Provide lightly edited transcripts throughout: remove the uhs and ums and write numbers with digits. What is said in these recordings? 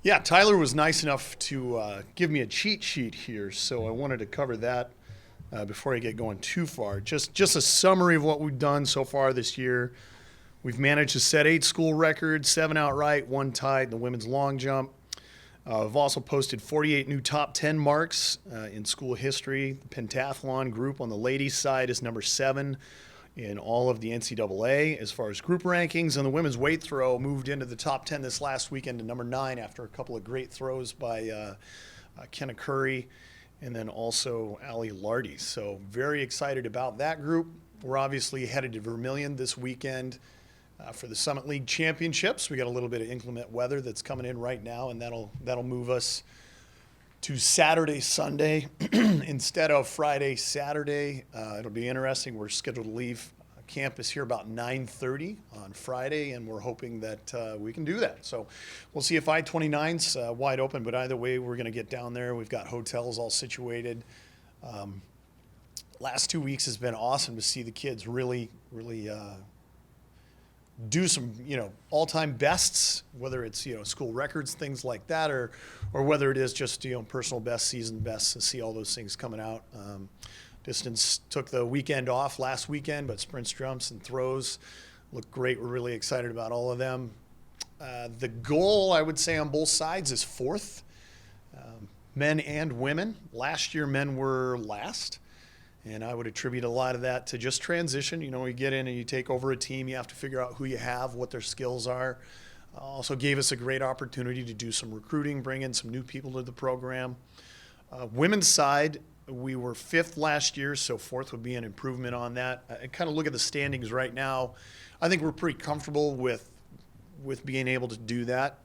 Yeah, Tyler was nice enough to give me a cheat sheet here, so I wanted to cover that before I get going too far. Just a summary of what we've done so far this year. We've managed to set 8 school records, 7 outright, 1 tied in the women's long jump. We've also posted 48 new top 10 marks in school history. The pentathlon group on the ladies' side is number 7 in all of the NCAA as far as group rankings, and the women's weight throw moved into the top 10 this last weekend to number 9 after a couple of great throws by Kenna Curry and then also Allie Lardy. So very excited about that group. We're obviously headed to Vermillion this weekend for the Summit League Championships. We got a little bit of inclement weather that's coming in right now, and that'll move us to Saturday, Sunday instead of Friday, Saturday. It'll be interesting. We're scheduled to leave campus here about 9:30 on Friday, and we're hoping that we can do that. So we'll see if I-29's wide open, but either way, we're going to get down there. We've got hotels all situated. Last 2 weeks has been awesome to see the kids really do some, all-time bests, whether it's, school records, things like that, or whether it is just, personal best, season best, to see all those things coming out. Distance took the weekend off last weekend, but sprints, jumps, and throws look great. We're really excited about all of them. The goal, I would say, on both sides is 4th, men and women. Last year, men were last. And I would attribute a lot of that to just transition. You get in and you take over a team, you have to figure out who you have, what their skills are. Also gave us a great opportunity to do some recruiting, bring in some new people to the program. Women's side, we were 5th last year, so 4th would be an improvement on that. I kind of look at the standings right now. I think we're pretty comfortable with being able to do that.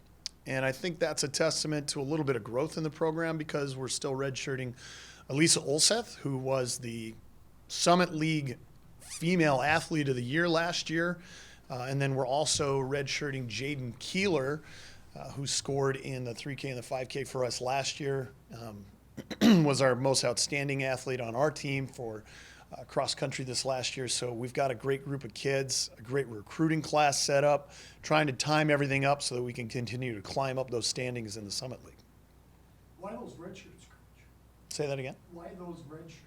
And I think that's a testament to a little bit of growth in the program because we're still redshirting Elisa Olseth, who was the Summit League Female Athlete of the Year last year. And then we're also redshirting Jaden Keeler, who scored in the 3K and the 5K for us last year. Was our most outstanding athlete on our team for cross country this last year. So we've got a great group of kids, a great recruiting class set up, trying to time everything up so that we can continue to climb up those standings in the Summit League. Why those red shirts? Say that again? Why those red shirts?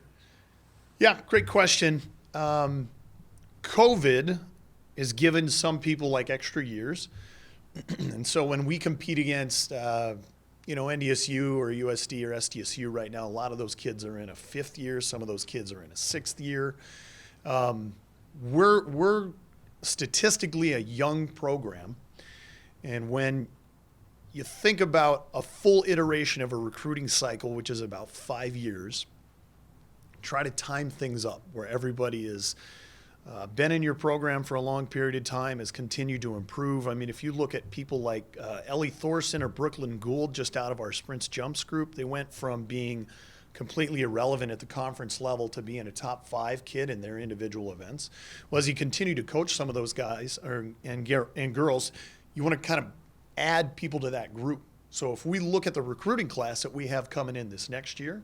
Yeah, great question. COVID has given some people like extra years. And so when we compete against, NDSU or USD or SDSU right now, a lot of those kids are in a 5th year. Some of those kids are in a 6th year. We're statistically a young program. And when you think about a full iteration of a recruiting cycle, which is about 5 years, try to time things up where everybody has been in your program for a long period of time, has continued to improve. I mean, if you look at people like Ellie Thorson or Brooklyn Gould just out of our sprints jumps group, they went from being completely irrelevant at the conference level to being a top 5 kid in their individual events. Well, as you continue to coach some of those guys and girls, you want to kind of add people to that group. So if we look at the recruiting class that we have coming in this next year,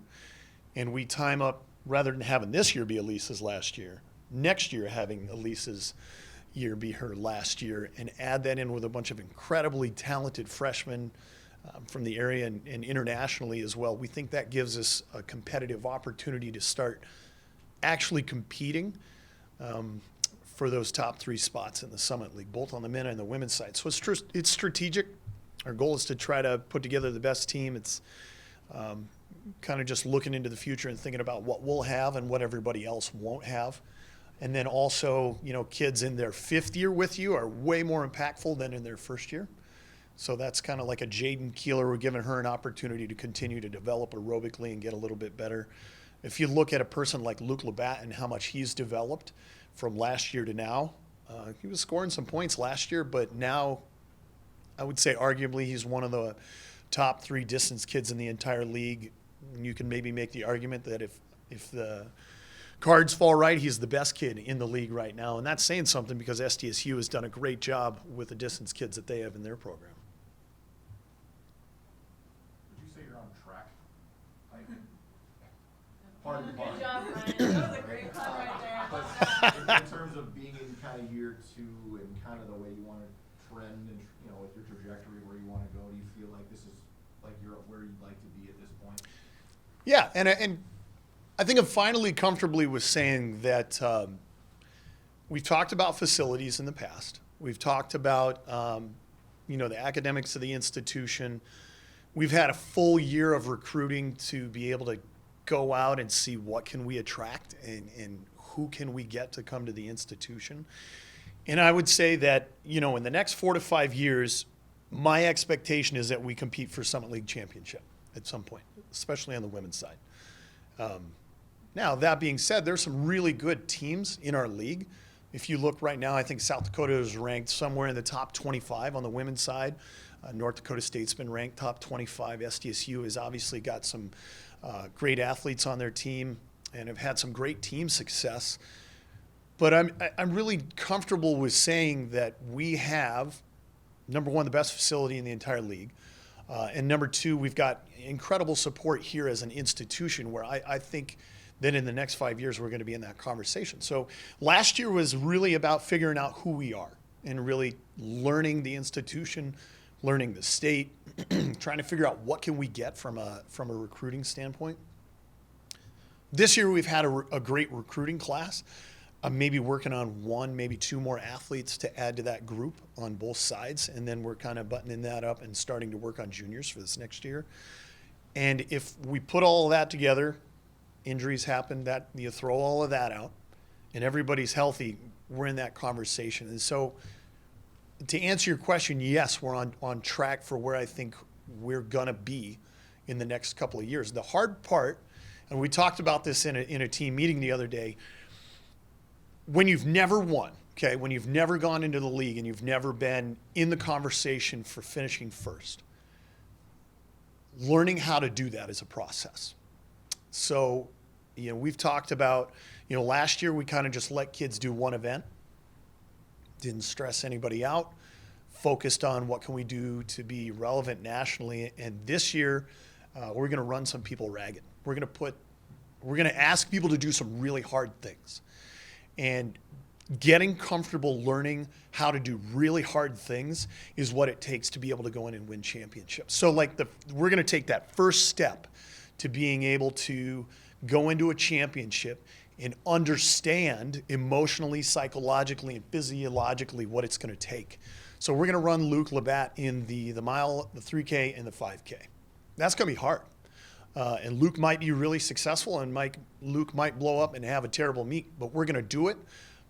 and we time up, rather than having this year be Elisa's last year, next year having Elisa's year be her last year, and add that in with a bunch of incredibly talented freshmen from the area and internationally as well, we think that gives us a competitive opportunity to start actually competing for those top 3 spots in the Summit League, both on the men and the women's side. So it's strategic. Our goal is to try to put together the best team. It's kind of just looking into the future and thinking about what we'll have and what everybody else won't have. And then also, kids in their 5th year with you are way more impactful than in their 1st year. So that's kind of like a Jaden Keeler. We're giving her an opportunity to continue to develop aerobically and get a little bit better. If you look at a person like Luke Labatt and how much he's developed from last year to now, he was scoring some points last year, but now I would say arguably he's one of the top 3 distance kids in the entire league. And you can maybe make the argument that if the cards fall right, he's the best kid in the league right now. And that's saying something because SDSU has done a great job with the distance kids that they have in their program. Would you say you're on track? Pardon the pun. Good job, Ryan. That was a great pun right there. But in terms of being in kind of year 2 and kind of the way you want to trend and, you know, with your trajectory where you want to go? Do you feel like this is, like you're where you'd like to be at this point? Yeah, and I think I'm finally comfortably with saying that we've talked about facilities in the past. We've talked about, the academics of the institution. We've had a full year of recruiting to be able to go out and see what can we attract and who can we get to come to the institution. And I would say that, in the next 4 to 5 years, my expectation is that we compete for Summit League championship at some point, especially on the women's side. Now, that being said, there's some really good teams in our league. If you look right now, I think South Dakota is ranked somewhere in the top 25 on the women's side. North Dakota State's been ranked top 25. SDSU has obviously got some great athletes on their team and have had some great team success. But I'm really comfortable with saying that we have, number one, the best facility in the entire league. And number two, we've got incredible support here as an institution where I think that in the next 5 years we're going to be in that conversation. So last year was really about figuring out who we are and really learning the institution, learning the state, trying to figure out what can we get from a recruiting standpoint. This year we've had a great recruiting class. I'm maybe working on one, maybe two more athletes to add to that group on both sides, and then we're kind of buttoning that up and starting to work on juniors for this next year. And if we put all of that together, injuries happen, that you throw all of that out, and everybody's healthy, we're in that conversation. And so to answer your question, yes, we're on track for where I think we're going to be in the next couple of years. The hard part, and we talked about this in a team meeting the other day, when you've never won, okay, when you've never gone into the league and you've never been in the conversation for finishing first, learning how to do that is a process. So, we've talked about, last year we kind of just let kids do one event, didn't stress anybody out, focused on what can we do to be relevant nationally. And this year, we're going to run some people ragged. We're going to ask people to do some really hard things. And getting comfortable learning how to do really hard things is what it takes to be able to go in and win championships. So we're going to take that first step to being able to go into a championship and understand emotionally, psychologically, and physiologically what it's going to take. So we're going to run Luke Labatt in the mile, the 3K, and the 5K. That's going to be hard. And Luke might be really successful, and Luke might blow up and have a terrible meet, but we're going to do it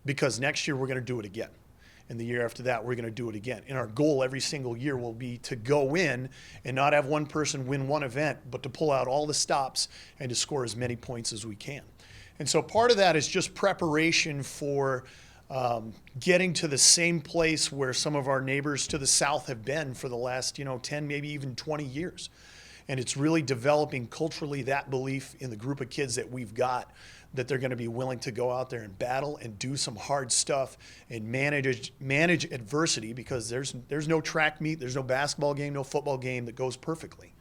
because next year we're going to do it again. And the year after that, we're going to do it again. And our goal every single year will be to go in and not have one person win one event, but to pull out all the stops and to score as many points as we can. And so part of that is just preparation for getting to the same place where some of our neighbors to the south have been for the last 10, maybe even 20 years. And it's really developing culturally that belief in the group of kids that we've got, that they're going to be willing to go out there and battle and do some hard stuff and manage adversity, because there's no track meet, there's no basketball game, no football game that goes perfectly.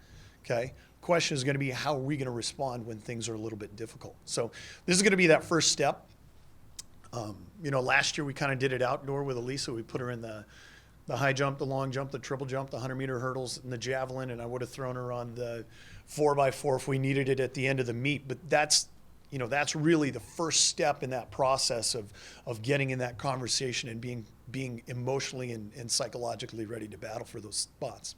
Okay? Question is going to be, how are we going to respond when things are a little bit difficult? So this is going to be that first step. Last year we kind of did it outdoor with Elisa. We put her in the high jump, the long jump, the triple jump, the 100-meter hurdles, and the javelin, and I would have thrown her on the 4x4 if we needed it at the end of the meet. But that's really the first step in that process of getting in that conversation and being emotionally and psychologically ready to battle for those spots.